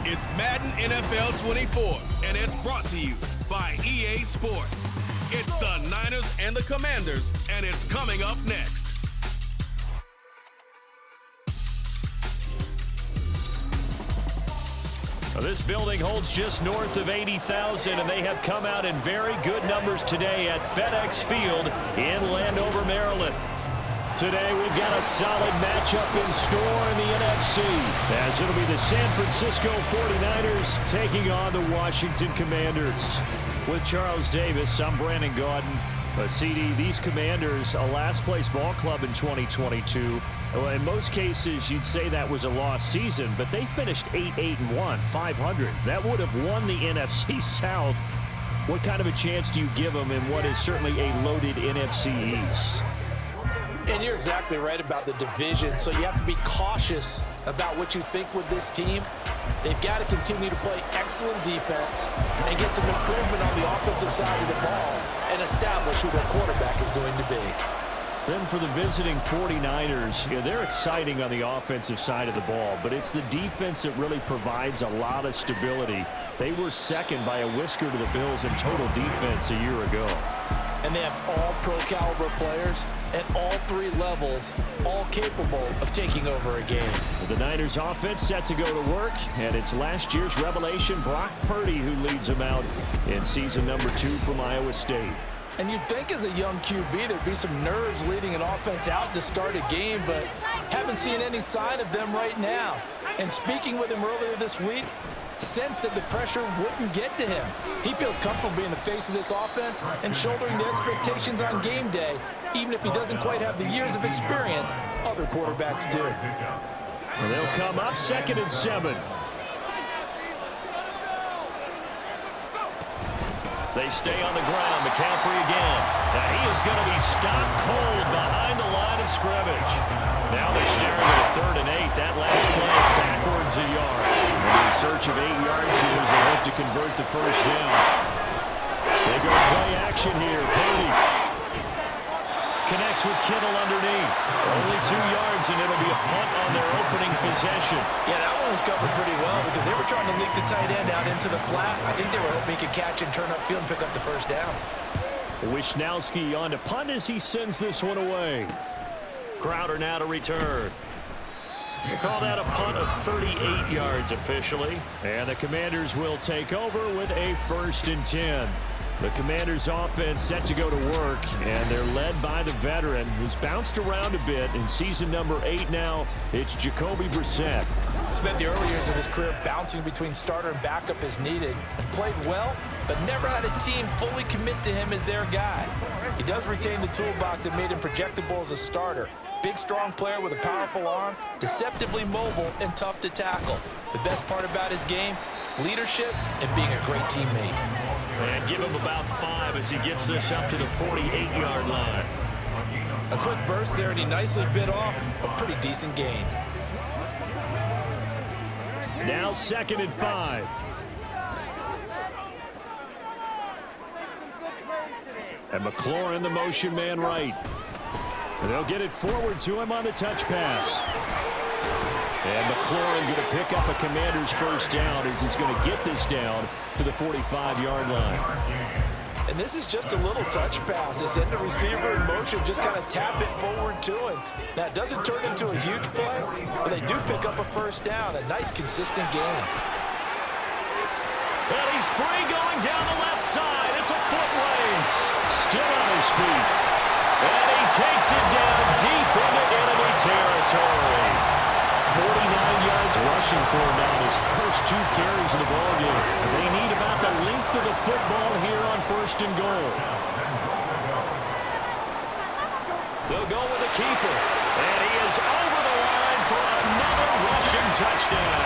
It's Madden NFL 24, and it's brought to you by EA Sports. It's the Niners and the Commanders, and it's coming up next. This building holds just north of 80,000, and they have come out in very good numbers today at FedEx Field in Landover, Maryland. Today we've got a solid matchup in store in the NFC, as it'll be the San Francisco 49ers taking on the Washington Commanders. With Charles Davis, I'm Brandon Gaudin. CD, these Commanders, a last-place ball club in 2022. Well, in most cases, you'd say that was a lost season, but they finished 8-1, 500. That would have won the NFC South. What kind of a chance do you give them in what is certainly a loaded NFC East? And you're exactly right about the division, so you have to be cautious about what you think with this team. They've got to continue to play excellent defense and get some improvement on the offensive side of the ball and establish who their quarterback is going to be. Then for the visiting 49ers, they're exciting on the offensive side of the ball, but it's the defense that really provides a lot of stability. They were second by a whisker to the Bills in total defense a year ago. And they have all pro-caliber players at all three levels, all capable of taking over a game. The Niners offense set to go to work, and it's last year's revelation, Brock Purdy, who leads them out in season number 2 from Iowa State. And you'd think as a young QB there'd be some nerves leading an offense out to start a game, but haven't seen any sign of them right now. And speaking with him earlier this week, sensed that the pressure wouldn't get to him. He feels comfortable being the face of this offense and shouldering the expectations on game day, even if he doesn't quite have the years of experience other quarterbacks do. And they'll come up 2nd and 7. They stay on the ground. McCaffrey again. Now he is going to be stopped cold behind the line of scrimmage. Now they're staring at a 3rd and 8. That last play backwards a yard. And in search of 8 yards here as they hope to convert the first down. They go play action here. Purdy connects with Kittle underneath. Only 2 yards, and it'll be a punt on their opening possession. Yeah, that one was covered pretty well because they were trying to leak the tight end out into the flat. I think they were hoping he could catch and turn upfield and pick up the first down. Wishnowski on to punt as he sends this one away. Crowder now to return. They call that a punt of 38 yards officially. And the Commanders will take over with a 1st and 10. The Commanders' offense set to go to work, and they're led by the veteran who's bounced around a bit in season number 8 now. It's Jacoby Brissett. Spent the early years of his career bouncing between starter and backup as needed, and played well, but never had a team fully commit to him as their guy. He does retain the toolbox that made him projectable as a starter. Big, strong player with a powerful arm, deceptively mobile, and tough to tackle. The best part about his game, leadership and being a great teammate. And give him about 5 as he gets this up to the 48-yard line. A quick burst there, and he nicely bit off a pretty decent gain. Now 2nd and 5. And McLaurin, the motion man right. And they'll get it forward to him on the touch pass. And McLaurin going to pick up a Commander's first down as he's going to get this down to the 45-yard line. And this is just a little touch pass. They send the receiver in motion, just kind of tap it forward to him. Now, it doesn't turn into a huge play, but they do pick up a first down. A nice, consistent game. And he's free going down the left side. It's a foot race. Still on his feet. And he takes it down deep into enemy territory. 49 yards rushing for him now in his first 2 carries of the ballgame. They need about the length of the football here on 1st and goal. They'll go with a keeper. And he is over the line for another rushing touchdown.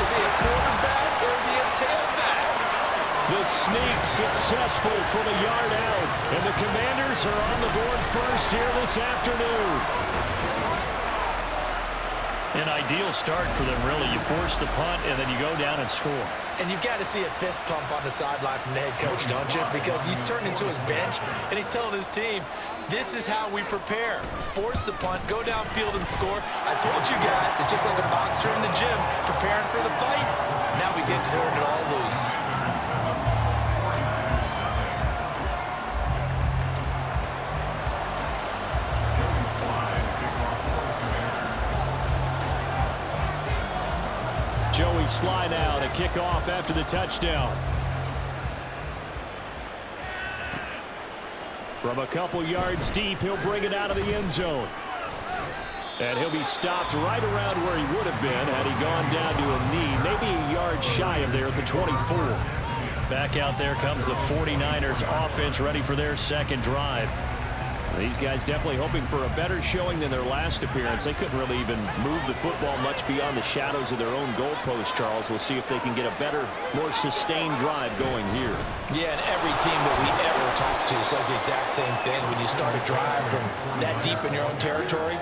Is he a quarterback or is he a tailback? The sneak successful from a yard out. And the Commanders are on the board first here this afternoon. An ideal start for them, really. You force the punt, and then you go down and score. And you've got to see a fist pump on the sideline from the head coach, don't you? Because he's turned into his bench, and he's telling his team, This is how we prepare. Force the punt, go downfield and score. I told you guys, it's just like a boxer in the gym preparing for the fight. Now we get to turn it all loose. Joey Sly now to kick off after the touchdown. From a couple yards deep, he'll bring it out of the end zone. And he'll be stopped right around where he would have been had he gone down to a knee, maybe a yard shy of there at the 24. Back out there comes the 49ers offense ready for their second drive. These guys definitely hoping for a better showing than their last appearance. They couldn't really even move the football much beyond the shadows of their own goalpost, Charles. We'll see if they can get a better, more sustained drive going here. Yeah, and every team that we ever talk to says the exact same thing. When you start a drive from that deep in your own territory,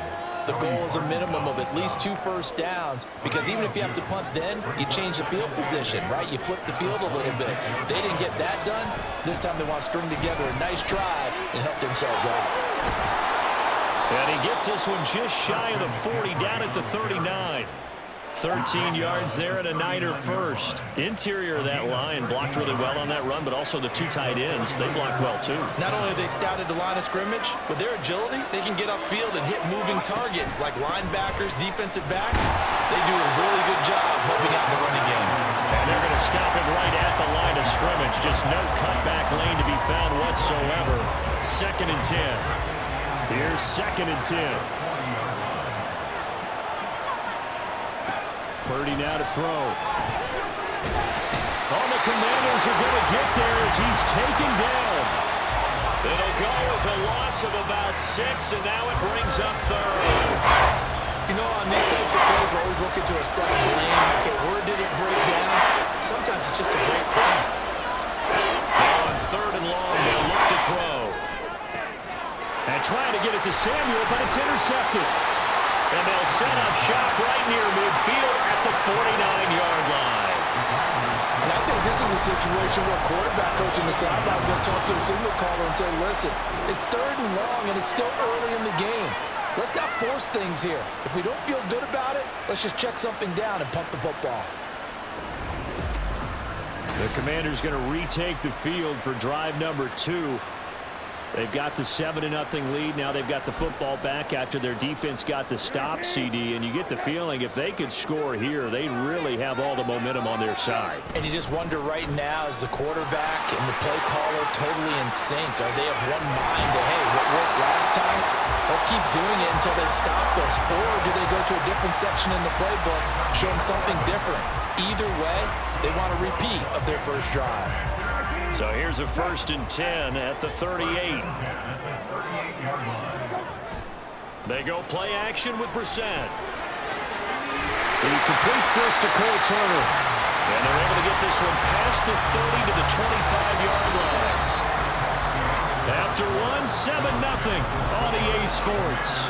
the goal is a minimum of at least 2 first downs, because even if you have to punt then, you change the field position, right? You flip the field a little bit. They didn't get that done. This time they want to string together a nice drive and help themselves out. And he gets this one just shy of the 40, down at the 39. 13 yards there and a Niner first. Interior of that line blocked really well on that run, but also the 2 tight ends, they blocked well too. Not only have they scouted the line of scrimmage, with their agility, they can get upfield and hit moving targets like linebackers, defensive backs. They do a really good job helping out the running game. And they're going to stop it right at the line of scrimmage. Just no cutback lane to be found whatsoever. 2nd and 10. Here's 2nd and 10. Purdy now to throw. Oh, the Commanders are going to get there as he's taken down. It'll go as a loss of about 6, and now it brings up 3rd. You know, on these types of plays, we're always looking to assess blame. Okay, where did it break down? Sometimes it's just a great play. Now on 3rd and long, they'll look to throw. And trying to get it to Samuel, but it's intercepted. And they'll set up shop right near midfield at the 49-yard line. And I think this is a situation where quarterback coach in the sideline is going to talk to a signal caller and say, listen, it's 3rd and long and it's still early in the game. Let's not force things here. If we don't feel good about it, let's just check something down and punt the football. The Commanders going to retake the field for drive number 2. They've got the 7-0 lead. Now they've got the football back after their defense got the stop, CD. And you get the feeling if they could score here, they'd really have all the momentum on their side. And you just wonder right now, is the quarterback and the play caller totally in sync? Are they of one mind that, hey, what worked last time, let's keep doing it until they stop us? Or do they go to a different section in the playbook, show them something different? Either way, they want a repeat of their first drive. So here's a 1st and 10 at the 38. They go play action with Brissett. He completes this to Cole Turner. And they're able to get this one past the 30 to the 25-yard line. After one, 7-0 on EA Sports.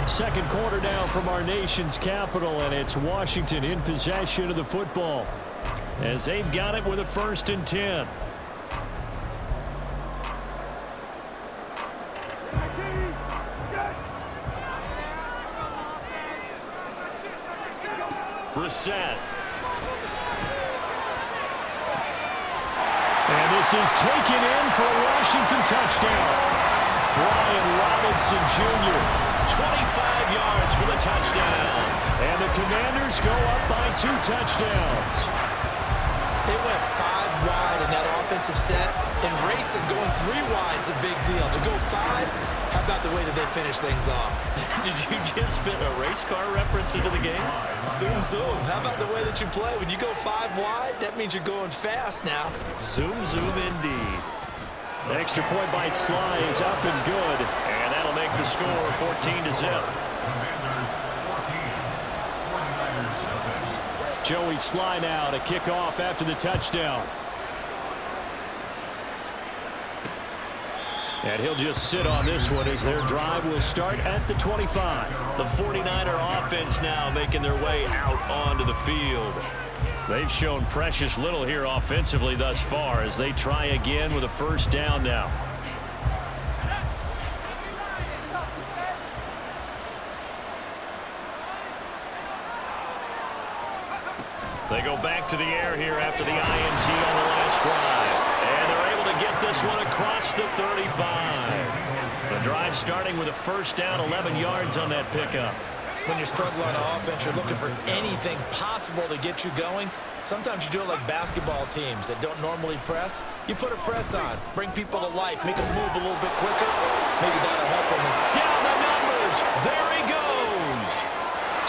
Second quarter now from our nation's capital, and it's Washington in possession of the football as they've got it with a 1st and 10. Brissett. And this is taken in for a Washington touchdown. Brian Robinson Jr. 25 yards for the touchdown. And the Commanders go up by 2 touchdowns. They went 5 wide in that offensive set. And racing, going 3 wide's a big deal. To go 5, how about the way that they finish things off? Did you just fit a race car reference into the game? Zoom, zoom. How about the way that you play? When you go 5 wide, that means you're going fast now. Zoom, zoom indeed. The extra point by Sly is up and good. And that'll make the score 14-0. Joey Sly now to kick off after the touchdown. And he'll just sit on this one as their drive will start at the 25. The 49er offense now making their way out onto the field. They've shown precious little here offensively thus far as they try again with a first down now. They go back to the air here after the INT on the last drive. And they're able to get this one across the 35. The drive starting with a first down, 11 yards on that pickup. When you're struggling on offense, you're looking for anything possible to get you going. Sometimes you do it like basketball teams that don't normally press. You put a press on, bring people to life, make them move a little bit quicker. Maybe that'll help them. Down the numbers. There he goes.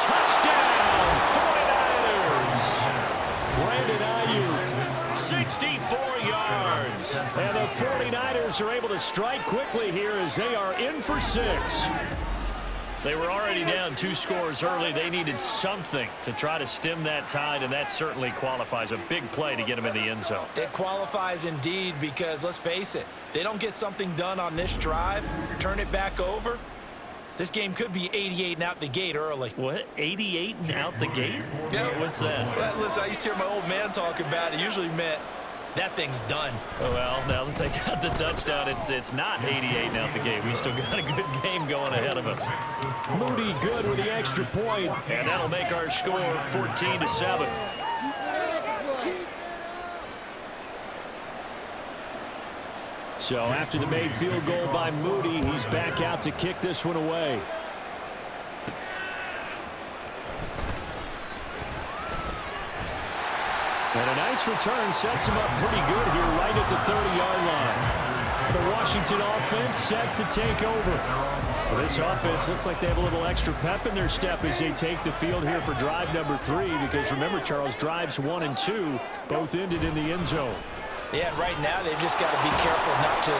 Touchdown, 49ers. Brandon Ayuk, 64 yards. And the 49ers are able to strike quickly here as they are in for 6. They were already down 2 scores early. They needed something to try to stem that tide, and that certainly qualifies. A big play to get them in the end zone. It qualifies indeed because, let's face it, they don't get something done on this drive, turn it back over, this game could be 88 and out the gate early. What? 88 and out the gate? Yeah. What's that? Well, listen, I used to hear my old man talk about it. It usually meant that thing's done. Well, now that they got the touchdown, it's not 88 and out the gate. We still got a good game going ahead of us. Moody good with the extra point, and that'll make our score 14-7. So after the made field goal by Moody, he's back out to kick this one away. And a nice return sets him up pretty good here right at the 30-yard line. The Washington offense set to take over. Well, this offense looks like they have a little extra pep in their step as they take the field here for drive number 3, because remember, Charles, drives 1 and 2 both ended in the end zone. Yeah, and right now they've just got to be careful not to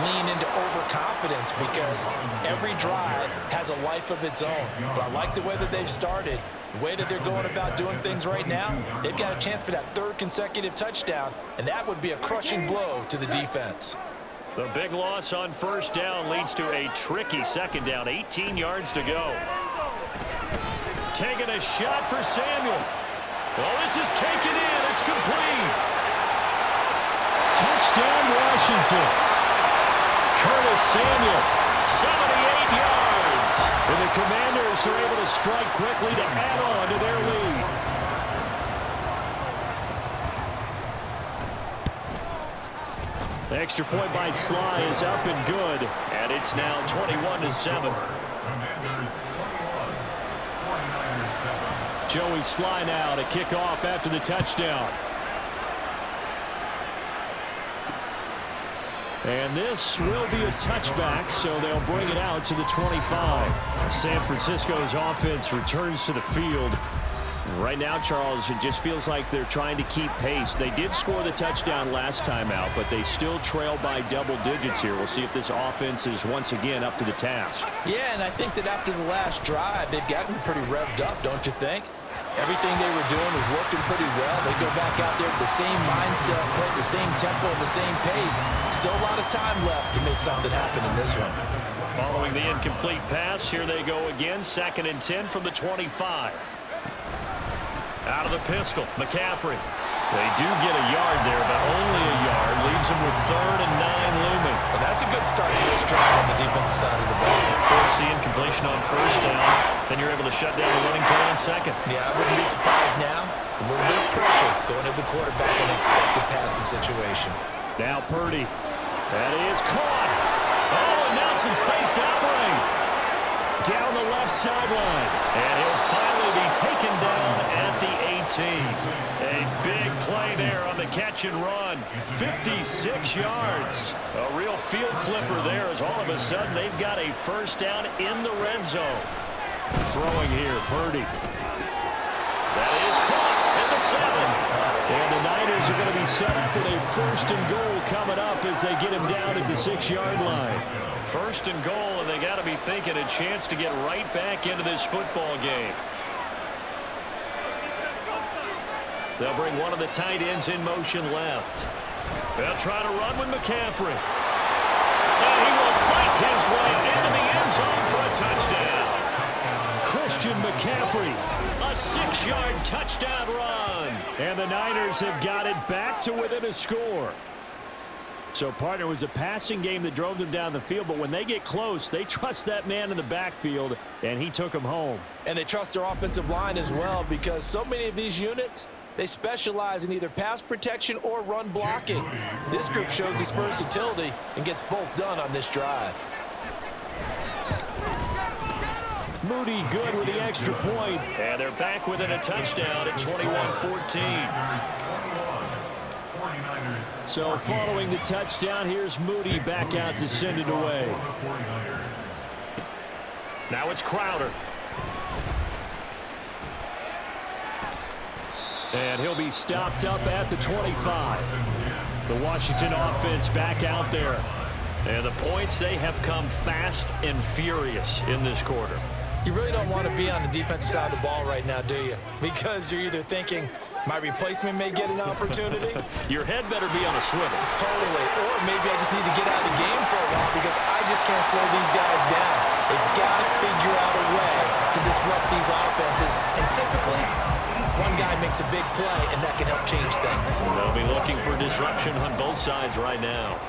lean into overconfidence because every drive has a life of its own. But I like the way that they've started, the way that they're going about doing things right now. They've got a chance for that 3rd consecutive touchdown, and that would be a crushing blow to the defense. The big loss on first down leads to a tricky 2nd down, 18 yards to go. Taking a shot for Samuel. Well, this is taken in. It's complete. Touchdown, Washington. Curtis Samuel, 78 yards. And the Commanders are able to strike quickly to add on to their lead. The extra point by Sly is up and good. And it's now 21-7. Joey Sly now to kick off after the touchdown. And this will be a touchback, so they'll bring it out to the 25. San Francisco's offense returns to the field. Right now, Charles, it just feels like they're trying to keep pace. They did score the touchdown last time out, but they still trail by double digits here. We'll see if this offense is once again up to the task. Yeah, and I think that after the last drive, they've gotten pretty revved up, don't you think? Everything they were doing was working pretty well. They go back out there with the same mindset, play at the same tempo, and the same pace. Still a lot of time left to make something happen in this one. Following the incomplete pass, here they go again. 2nd and 10 from the 25. Out of the pistol, McCaffrey. They do get a yard there, but only a yard. Leaves them with 3rd and 9 looming. Well, that's a good start to this drive on the defensive side of the ball. Force the incompletion on first down. Then you're able to shut down the running play on 2nd. Yeah, I wouldn't be surprised now. A little bit of pressure going to the quarterback in an expected passing situation. Now Purdy. That is caught. Oh, and now some space to operate. Down the left sideline. And he'll finally be taken down at the 18. A big play there on the catch and run. 56 yards. A real field flipper there as all of a sudden they've got a first down in the red zone. Throwing here, Purdy. That is caught at the 7. And the Niners are going to be set up with a 1st and goal coming up as they get him down at the 6-yard line. 1st and goal, and they got to be thinking a chance to get right back into this football game. They'll bring one of the tight ends in motion left. They'll try to run with McCaffrey. And he will fight his way into the end zone for a touchdown. Christian McCaffrey, a A 6-yard touchdown run. And the Niners have got it back to within a score. So, partner, it was a passing game that drove them down the field, but when they get close, they trust that man in the backfield, and he took them home. And they trust their offensive line as well, because so many of these units, they specialize in either pass protection or run blocking. This group shows its versatility and gets both done on this drive. Moody good with the extra point, and they're back within a touchdown at 21-14. So following the touchdown, here's Moody back out to send it away. Now it's Crowder. And he'll be stopped up at the 25. The Washington offense back out there. And the points, they have come fast and furious in this quarter. You really don't want to be on the defensive side of the ball right now, do you? Because you're either thinking, my replacement may get an opportunity. Your head better be on a swivel. Totally. Or maybe I just need to get out of the game for a while because I just can't slow these guys down. They've got to figure out a way to disrupt these offenses. And typically, one guy makes a big play, and that can help change things. They'll be looking for disruption on both sides right now.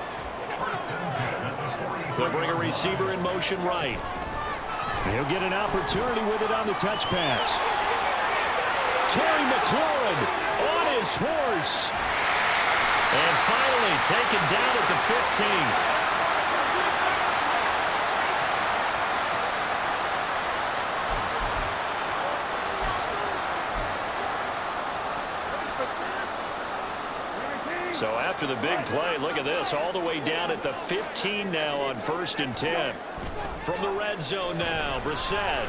They'll bring a receiver in motion right. He'll get an opportunity with it on the touch pass. Terry McLaurin on his horse. And finally taken down at the 15. So after the big play, look at this, all the way down at the 15 now on 1st and 10. From the red zone now, Brissett.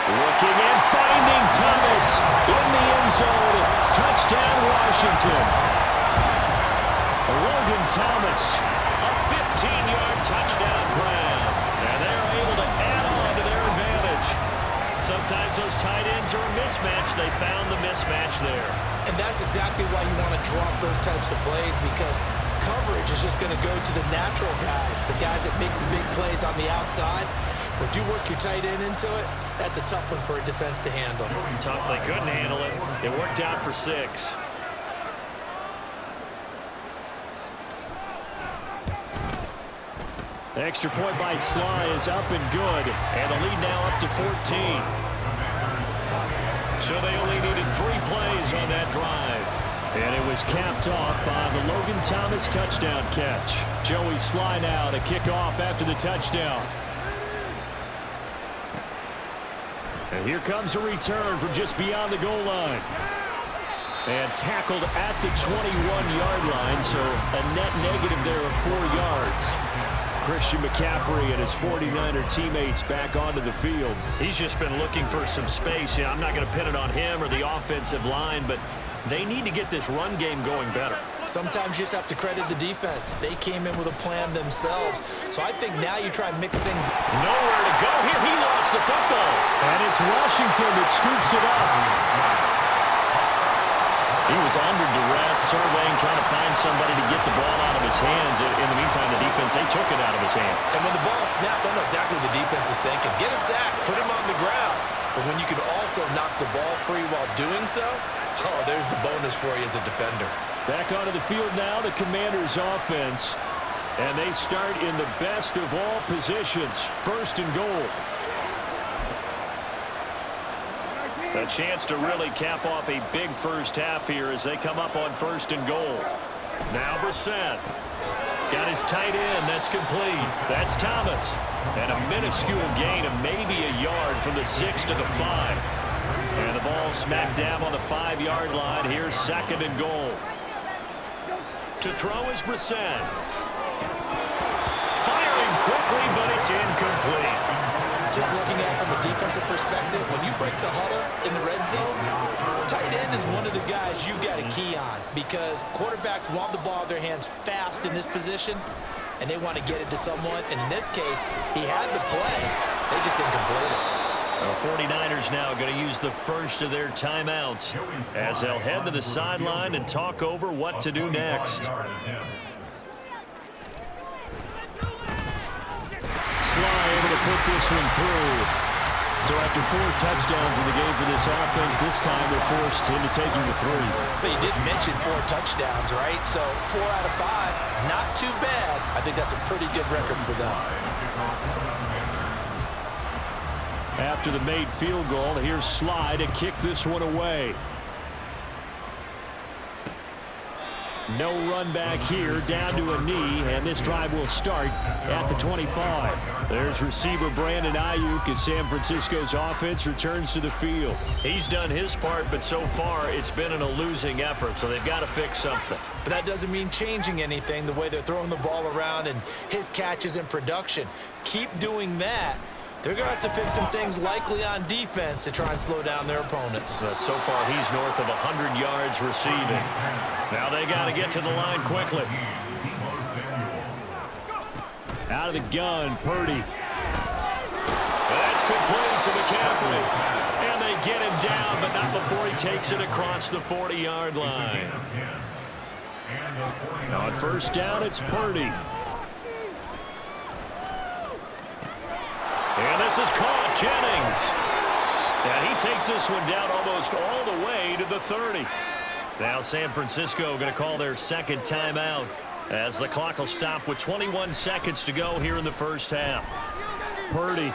Looking and finding Thomas in the end zone. Touchdown, Washington. Logan Thomas, a 15-yard touchdown grab. And they're able to add on to their advantage. Sometimes those tight ends are a mismatch. They found the mismatch there. And that's exactly why you want to drop those types of plays, because coverage is just going to go to the natural guys, the guys that make the big plays on the outside. But if you work your tight end into it, that's a tough one for a defense to handle. Tough, they couldn't handle it. It worked out for 6. The extra point by Sly is up and good, and the lead now up to 14. So they only needed 3 plays on that drive. And it was capped off by the Logan Thomas touchdown catch. Joey Sly now to kick off after the touchdown. And here comes a return from just beyond the goal line. And tackled at the 21-yard line, so a net negative there of 4 yards. Christian McCaffrey and his 49er teammates back onto the field. He's just been looking for some space. Yeah, I'm not going to pin it on him or the offensive line, but they need to get this run game going better. Sometimes you just have to credit the defense. They came in with a plan themselves. So I think now you try and mix things. Nowhere to go here. He lost the football. And it's Washington that scoops it up. He was under duress, surveying, trying to find somebody to get the ball out of his hands. In the meantime, the defense, they took it out of his hands. And when the ball snapped, I know exactly what the defense is thinking. Get a sack, put him on the ground. But when you can also knock the ball free while doing so, oh, there's the bonus for you as a defender. Back onto the field now, the Commanders' offense. And they start in the best of all positions, 1st and goal. A chance to really cap off a big first half here as they come up on 1st and goal. Now Brissett. Got his tight end. That's complete. That's Thomas. And a minuscule gain of maybe a yard from the 6 to the 5. And the ball smack dab on the 5-yard line. Here's 2nd and goal. To throw is Brissett. Firing quickly, but it's incomplete. Just looking at it from a defensive perspective, when you break the huddle in the red zone, tight end is one of the guys you've got to key on, because quarterbacks want the ball in their hands fast in this position, and they want to get it to someone. And in this case, he had the play. They just didn't complete it. The 49ers now going to use the first of their timeouts as they'll head to the sideline and talk over what to do next. Sly able to put this one through. So after 4 touchdowns in the game for this offense, this time they're forced into taking the 3. But you did mention 4 touchdowns, right? So 4 out of 5, not too bad. I think that's a pretty good record for them. After the made field goal, here's Sly to kick this one away. No run back here, down to a knee, and this drive will start at the 25. There's receiver Brandon Ayuk as San Francisco's offense returns to the field. He's done his part, but so far it's been in a losing effort, so they've got to fix something. But that doesn't mean changing anything, the way they're throwing the ball around and his catches and production. Keep doing that. They're going to have to fix some things likely on defense to try and slow down their opponents. But so far, he's north of 100 yards receiving. Now they got to get to the line quickly. Out of the gun, Purdy. That's complete to McCaffrey. And they get him down, but not before he takes it across the 40-yard line. Now on first down, it's Purdy. And this is caught, Jennings. And he takes this one down almost all the way to the 30. Now San Francisco going to call their second timeout as the clock will stop with 21 seconds to go here in the first half. Purdy.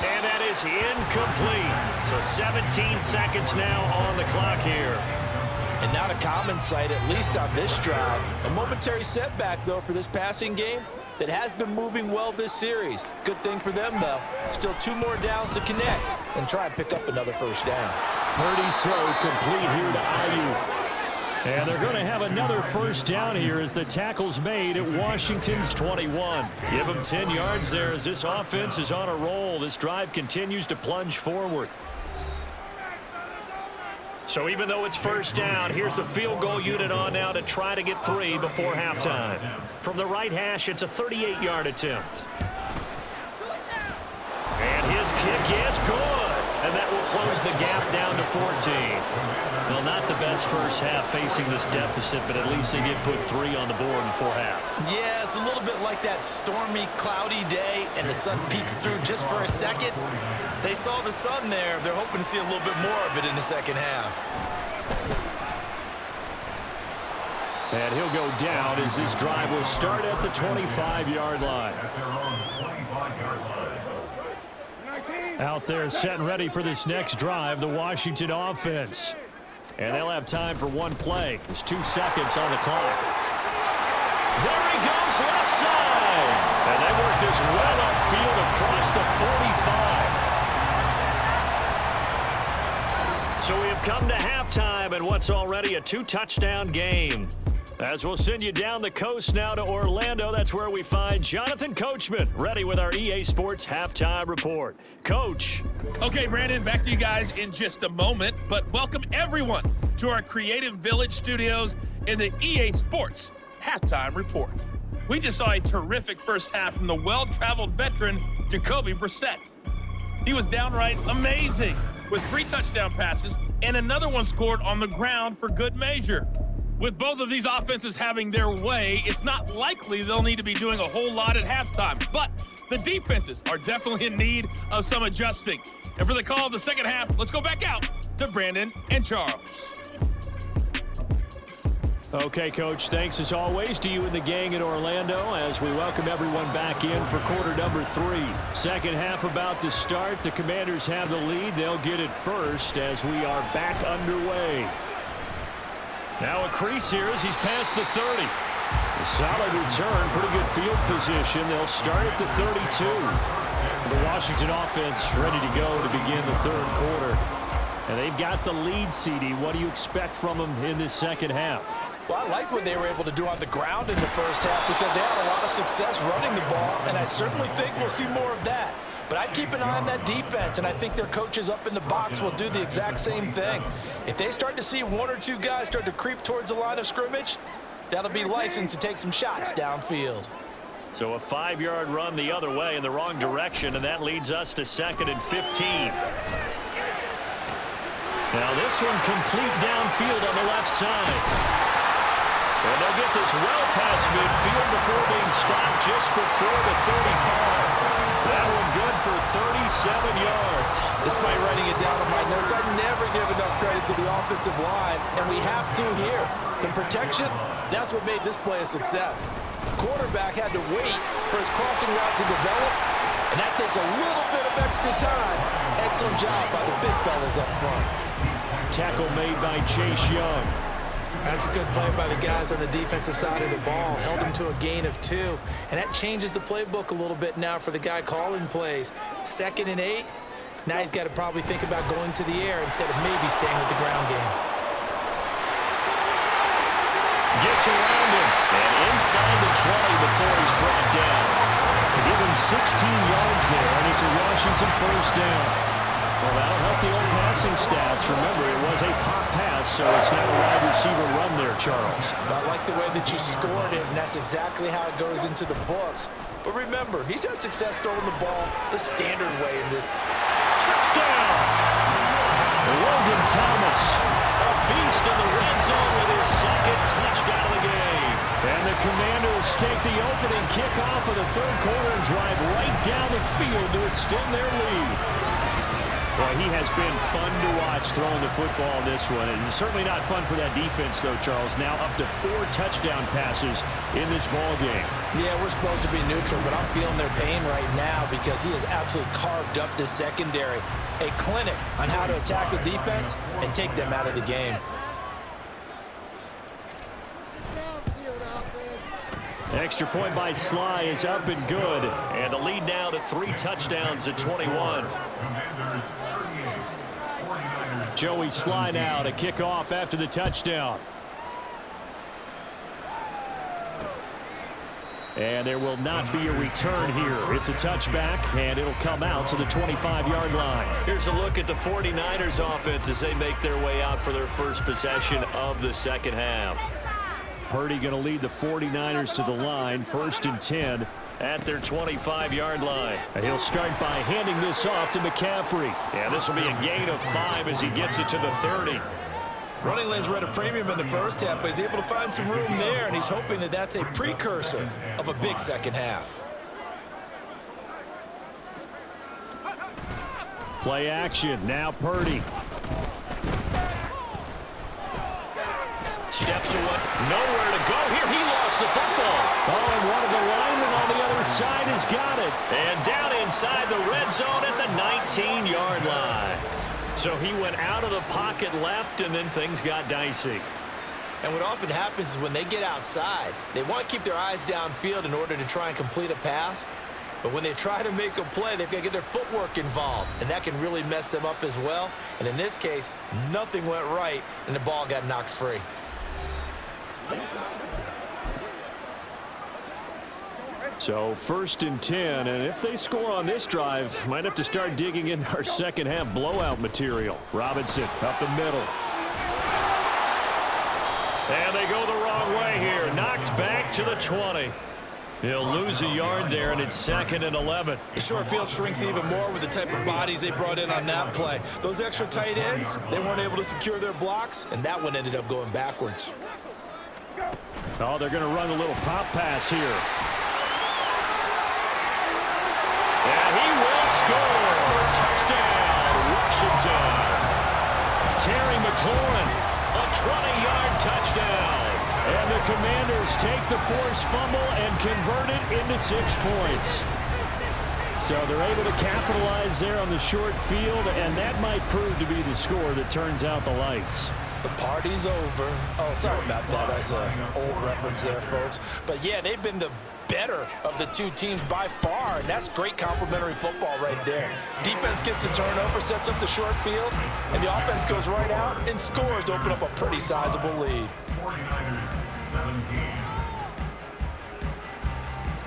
And that is incomplete. So 17 seconds now on the clock here. And not a common sight, at least on this drive. A momentary setback, though, for this passing game that has been moving well this series. Good thing for them, though. Still 2 more downs to connect and try and pick up another first down. Purdy's throw complete here to Ayuk. And they're going to have another first down here as the tackle's made at Washington's 21. Give them 10 yards there as this offense is on a roll. This drive continues to plunge forward. So even though it's first down, here's the field goal unit on now to try to get 3 before halftime. From the right hash, it's a 38-yard attempt. And his kick is good. And that will close the gap down to 14. Well, not the best first half facing this deficit, but at least they did put 3 on the board before half. Yeah, it's a little bit like that stormy, cloudy day, and the sun peeks through just for a second. They saw the sun there. They're hoping to see a little bit more of it in the second half. And he'll go down as this drive will start at the 25-yard line. Out there set and ready for this next drive, the Washington offense. And they'll have time for one play. There's 2 seconds on the clock. There he goes, left side. And they work this well upfield across the 45. So we have come to halftime in what's already a 2-touchdown game. As we'll send you down the coast now to Orlando, that's where we find Jonathan Coachman, ready with our EA Sports Halftime Report. Coach. Okay, Brandon, back to you guys in just a moment, but welcome everyone to our Creative Village studios in the EA Sports Halftime Report. We just saw a terrific first half from the well-traveled veteran, Jacoby Brissett. He was downright amazing with 3 touchdown passes and another one scored on the ground for good measure. With both of these offenses having their way, it's not likely they'll need to be doing a whole lot at halftime. But the defenses are definitely in need of some adjusting. And for the call of the second half, let's go back out to Brandon and Charles. Okay, Coach, thanks as always to you and the gang in Orlando as we welcome everyone back in for quarter number 3. Second half about to start. The Commanders have the lead. They'll get it first as we are back underway. Now a crease here as he's past the 30. A solid return, pretty good field position. They'll start at the 32. The Washington offense ready to go to begin the third quarter. And they've got the lead, CD. What do you expect from them in this second half? Well, I like what they were able to do on the ground in the first half because they had a lot of success running the ball, and I certainly think we'll see more of that. But I'd keep an eye on that defense, and I think their coaches up in the box will do the exact same thing. If they start to see 1 or 2 guys start to creep towards the line of scrimmage, that'll be licensed to take some shots downfield. So a 5-yard run the other way in the wrong direction, and that leads us to 2nd and 15. Now this one complete downfield on the left side. And they'll get this well past midfield before being stopped just before the 35. That one good for 37 yards. Despite writing it down on my notes, I never give enough credit to the offensive line, and we have to here. The protection, that's what made this play a success. Quarterback had to wait for his crossing route to develop, and that takes a little bit of extra time. Excellent job by the big fellas up front. Tackle made by Chase Young. That's a good play by the guys on the defensive side of the ball. Held him to a gain of 2. And that changes the playbook a little bit now for the guy calling plays. 2nd and 8. Now he's got to probably think about going to the air instead of maybe staying with the ground game. Gets around him. And inside the 20 before he's brought down. They give him 16 yards there, and it's a Washington first down. Well, that'll help the old passing stats. Remember, it was a pop pass, so it's not a wide receiver run there, Charles. I like the way that you scored it, and that's exactly how it goes into the books. But remember, he's had success throwing the ball the standard way in this. Touchdown! Logan Thomas, a beast in the red zone with his 2nd touchdown of the game. And the Commanders take the opening kickoff of the 3rd quarter and drive right down the field to extend their lead. Well, he has been fun to watch throwing the football in this one. It's certainly not fun for that defense, though, Charles. Now up to 4 touchdown passes in this ball game. Yeah, we're supposed to be neutral, but I'm feeling their pain right now because he has absolutely carved up this secondary. A clinic on how to attack the defense and take them out of the game. Extra point by Sly is up and good. And the lead now to 3 touchdowns at 21. Joey Sly now to kick off after the touchdown. And there will not be a return here. It's a touchback, and it'll come out to the 25-yard line. Here's a look at the 49ers offense as they make their way out for their first possession of the second half. Purdy going to lead the 49ers to the line, 1st and 10 at their 25-yard line. And he'll start by handing this off to McCaffrey. And this will be a gain of 5 as he gets it to the 30. Running lanes were at a premium in the first half, but he's able to find some room there, and he's hoping that that's a precursor of a big second half. Play action. Now Purdy. Steps away. Nowhere to go here. He lost the football. Oh, and one of the linemen on the other side has got it. And down inside the red zone at the 19-yard line. So he went out of the pocket left, and then things got dicey. And what often happens is when they get outside, they want to keep their eyes downfield in order to try and complete a pass. But when they try to make a play, they've got to get their footwork involved, and that can really mess them up as well. And in this case, nothing went right, and the ball got knocked free. So 1st and 10, and if they score on this drive, might have to start digging in our second half blowout material. Robinson up the middle. And they go the wrong way here. Knocked back to the 20. He'll lose a yard there, and it's 2nd and 11. The short field shrinks even more with the type of bodies they brought in on that play. Those extra tight ends, they weren't able to secure their blocks, and that one ended up going backwards. Oh, they're going to run a little pop pass here. And he will score. Touchdown, Washington. Terry McLaurin, a 20-yard touchdown. And the Commanders take the forced fumble and convert it into 6 points. So they're able to capitalize there on the short field, and that might prove to be the score that turns out the lights. The party's over. Oh, sorry about that. That's an old reference there, folks. But, yeah, they've been the better of the two teams by far, and that's great complimentary football right there. Defense gets the turnover, sets up the short field, and the offense goes right out and scores to open up a pretty sizable lead. 17.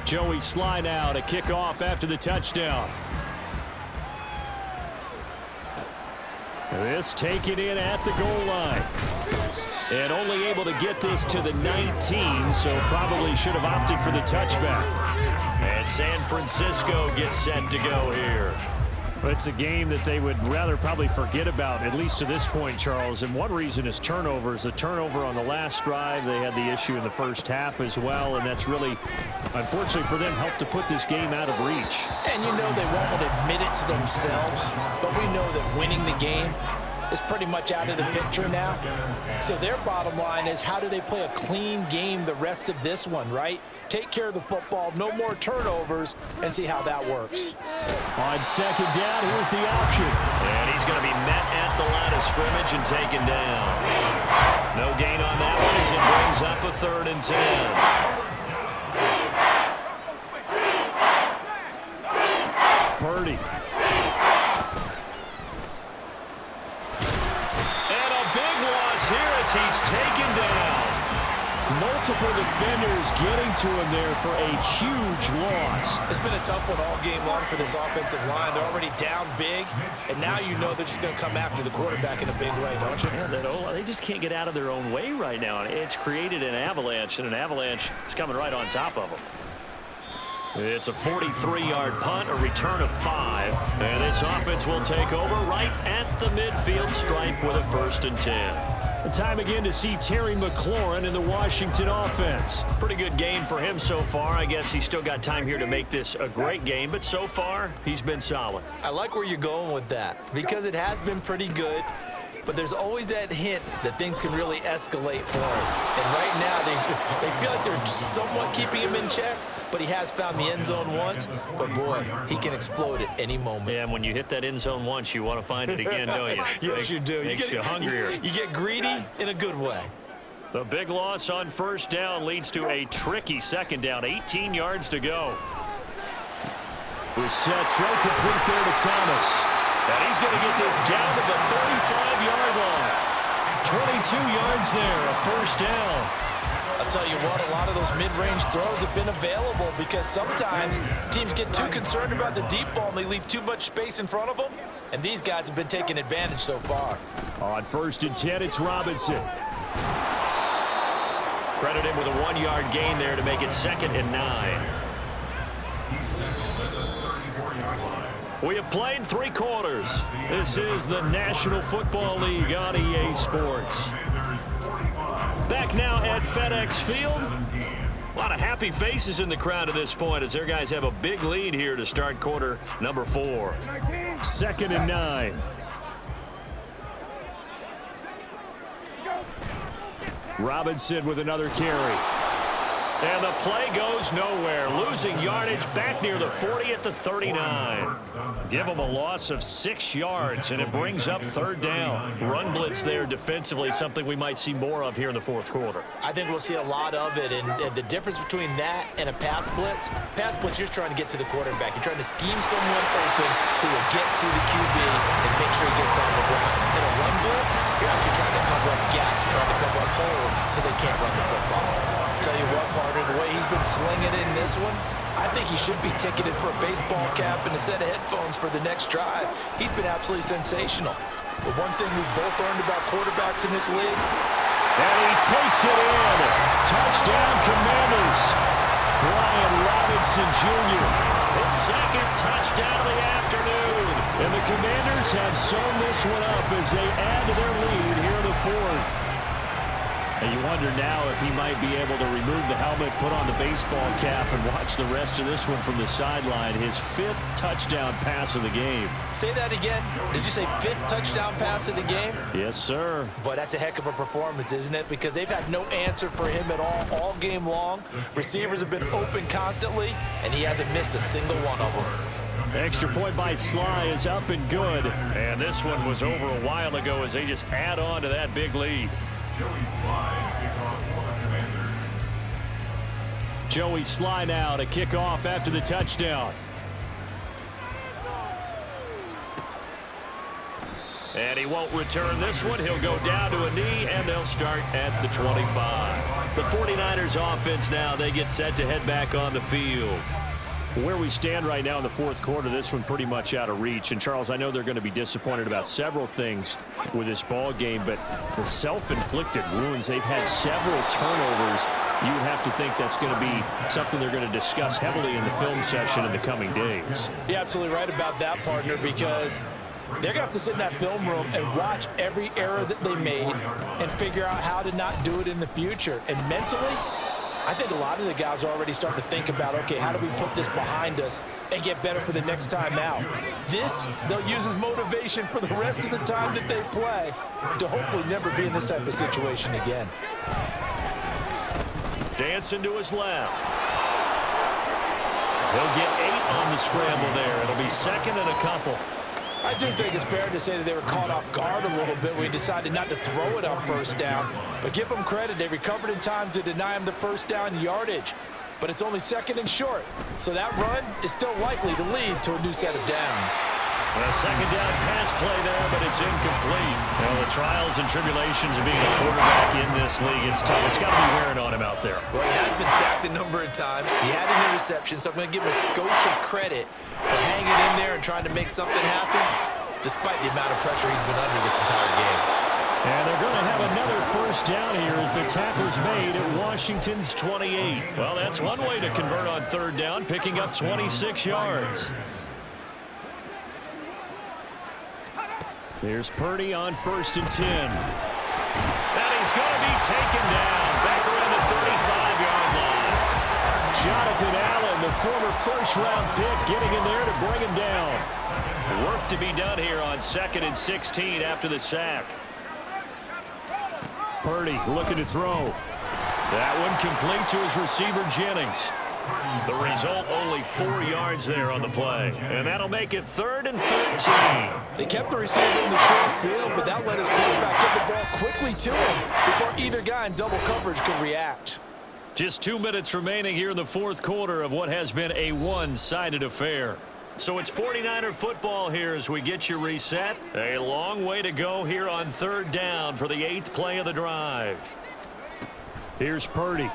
Joey Sly now to kick off after the touchdown. This taken in at the goal line. And only able to get this to the 19, so probably should have opted for the touchback. And San Francisco gets set to go here. It's a game that they would rather probably forget about, at least to this point, Charles. And one reason is turnovers. The turnover on the last drive, they had the issue in the first half as well, and that's really, unfortunately for them, helped to put this game out of reach. And you know they won't admit it to themselves, but we know that winning the game is pretty much out of the picture now. So their bottom line is, how do they play a clean game the rest of this one, right? Take care of the football, no more turnovers, and see how that works. On second down, here's the option. And he's going to be met at the line of scrimmage and taken down. No gain on that one as it brings up a 3rd and 10. Purdy. And a big loss here as he's taken down. Multiple defenders getting to him there for a huge loss. It's been a tough one all game long for this offensive line. They're already down big, and now you know they're just going to come after the quarterback in a big way, don't you? Yeah, they just can't get out of their own way right now. It's created an avalanche, and an avalanche is coming right on top of them. It's a 43-yard punt, a return of 5. And this offense will take over right at the midfield stripe with a 1st and 10. Time again to see Terry McLaurin in the Washington offense. Pretty good game for him so far. I guess he's still got time here to make this a great game, but so far, he's been solid. I like where you're going with that, because it has been pretty good, but there's always that hint that things can really escalate for him. And right now, they feel like they're somewhat keeping him in check, but he has found the end zone once. But, boy, he can explode at any moment. Yeah, and when you hit that end zone once, you want to find it again, don't you? Yes, you do. Makes you hungrier. You get greedy in a good way. The big loss on 1st down leads to a tricky 2nd down. 18 yards to go. The set throw complete there to Thomas. And he's going to get this down to the 35-yard line. 22 yards there, a 1st down. I'll tell you what, a lot of those mid-range throws have been available, because sometimes teams get too concerned about the deep ball and they leave too much space in front of them, and these guys have been taking advantage so far. On 1st and 10, it's Robinson. Credit him with a 1-yard gain there to make it 2nd and 9. We have played 3 quarters. This is the National Football League on EA Sports. Back now at FedEx Field. A lot of happy faces in the crowd at this point as their guys have a big lead here to start quarter number 4. 2nd and 9. Robinson with another carry. And the play goes nowhere. Losing yardage back near the 40 at the 39. Give them a loss of 6 yards, and it brings up 3rd down. Run blitz there defensively, something we might see more of here in the 4th quarter. I think we'll see a lot of it, and the difference between that and a pass blitz, you're just trying to get to the quarterback. You're trying to scheme someone open who will get to the QB and make sure he gets on the ground. In a run blitz, you're actually trying to cover up gaps, trying to cover up holes so they can't run the football. Tell you what, partner, the way he's been slinging it in this one, I think he should be ticketed for a baseball cap and a set of headphones for the next drive. He's been absolutely sensational. But one thing we've both learned about quarterbacks in this league, and he takes it in. Touchdown, Commanders. Brian Robinson Jr. His 2nd touchdown of the afternoon. And the Commanders have sewn this one up as they add to their lead here in the 4th. And you wonder now if he might be able to remove the helmet, put on the baseball cap, and watch the rest of this one from the sideline. His 5th touchdown pass of the game. Say that again. Did you say 5th touchdown pass of the game? Yes, sir. But that's a heck of a performance, isn't it? Because they've had no answer for him at all game long. Receivers have been open constantly, and he hasn't missed a single one of them. Extra point by Sly is up and good. And this one was over a while ago as they just add on to that big lead. Joey Sly now to kick off after the touchdown. And he won't return this one. He'll go down to a knee, and they'll start at the 25. The 49ers offense now, they get set to head back on the field. Where we stand right now in the 4th quarter, this one pretty much out of reach. And, Charles, I know they're going to be disappointed about several things with this ball game, but the self-inflicted wounds, they've had several turnovers you would have to think that's going to be something they're going to discuss heavily in the film session in the coming days. You're absolutely right about that, partner, because they're going to have to sit in that film room and watch every error that they made and figure out how to not do it in the future. And mentally, I think a lot of the guys are already starting to think about, okay, how do we put this behind us and get better for the next time out? This, they'll use as motivation for the rest of the time that they play to hopefully never be in this type of situation again. Dancing to his left. He'll get 8 on the scramble there. It'll be second and a couple. I do think it's fair to say that they were caught off guard a little bit when we decided not to throw it on first down. But give them credit. They recovered in time to deny him the first down yardage. But it's only second and short. So that run is still likely to lead to a new set of downs. A second down pass play there, but it's incomplete. Well, the trials and tribulations of being a quarterback in this league, it's tough. It's got to be wearing on him out there. Well, he has been sacked a number of times. He had an interception, so I'm going to give him a skosh of credit for hanging in there and trying to make something happen, despite the amount of pressure he's been under this entire game. And they're going to have another first down here as the tackle's made at Washington's 28. Well, that's one way to convert on third down, picking up 26 yards. There's Purdy on 1st and 10. And he's going to be taken down back around the 35-yard line. Jonathan Allen, the former first-round pick, getting in there to bring him down. Work to be done here on 2nd and 16 after the sack. Purdy looking to throw. That one complete to his receiver, Jennings. The result, only 4 yards there on the play. And that'll make it 3rd and 13. They kept the receiver in the short field, but that let his quarterback get the ball quickly to him before either guy in double coverage could react. Just 2 minutes remaining here in the fourth quarter of what has been a one-sided affair. So it's 49er football here as we get you reset. A long way to go here on 3rd down for the 8th play of the drive. Here's Purdy.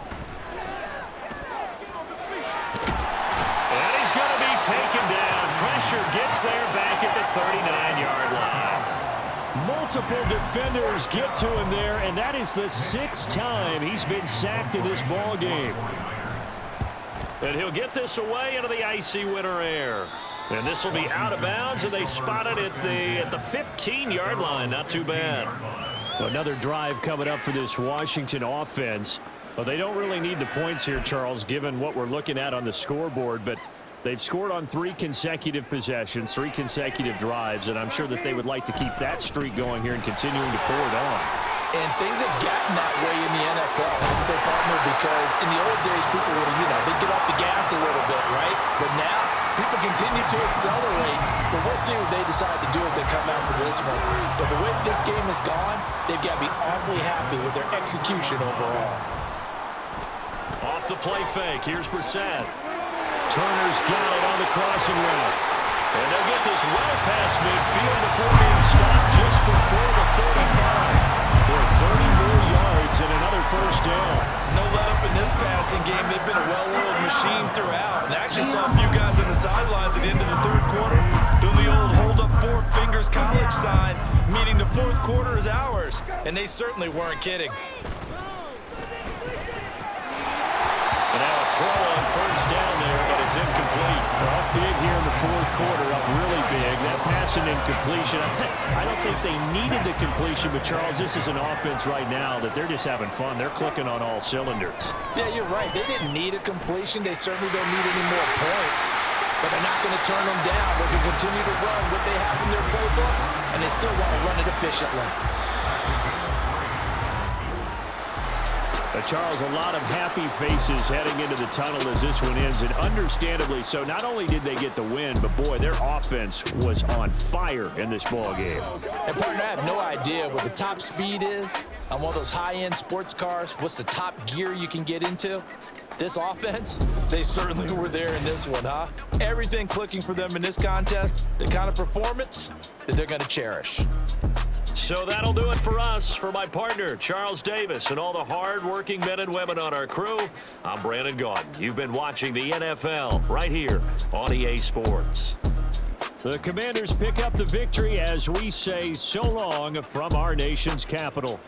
And he's going to be taken down. Pressure gets there back at the 39-yard line. Multiple defenders get to him there, and that is the 6th time he's been sacked in this ball game. And he'll get this away into the icy winter air. And this will be out of bounds, and they spot it at the 15-yard line. Not too bad. Another drive coming up for this Washington offense. Well, they don't really need the points here, Charles, given what we're looking at on the scoreboard, but they've scored on 3 consecutive possessions, 3 consecutive drives, and I'm sure that they would like to keep that streak going here and continuing to pour it on. And things have gotten that way in the NFL, haven't they, partner? Because in the old days, people would, they'd get off the gas a little bit, right? But now, people continue to accelerate, but we'll see what they decide to do as they come out for this one. But the way that this game has gone, they've got to be awfully happy with their execution overall. Off the play fake, here's Brissett. Turner's got it on the crossing route. And they'll get this well past midfield before being stopped just before the 35. For 30 more yards and another first down. No let up in this passing game. They've been a well-oiled machine throughout. And I actually saw a few guys on the sidelines at the end of the third quarter doing the old hold up 4 fingers college sign, meaning the fourth quarter is ours. And they certainly weren't kidding. And now a throw on first down there, but it's incomplete. Up big here in the fourth quarter, up really big. That pass and incompletion. I don't think they needed the completion, but Charles, this is an offense right now that they're just having fun. They're clicking on all cylinders. Yeah, you're right. They didn't need a completion. They certainly don't need any more points. But they're not going to turn them down. They're going to continue to run what they have in their playbook, and they still want to run it efficiently. Charles, a lot of happy faces heading into the tunnel as this one ends, and understandably so. Not only did they get the win, but boy, their offense was on fire in this ball game. And partner, I have no idea what the top speed is on one of those high-end sports cars. What's the top gear you can get into? This offense, they certainly were there in this one, huh? Everything clicking for them in this contest, the kind of performance that they're going to cherish. So that'll do it for us. For my partner, Charles Davis, and all the hard-working men and women on our crew, I'm Brandon Gaudin. You've been watching the NFL right here on EA Sports. The Commanders pick up the victory as we say so long from our nation's capital.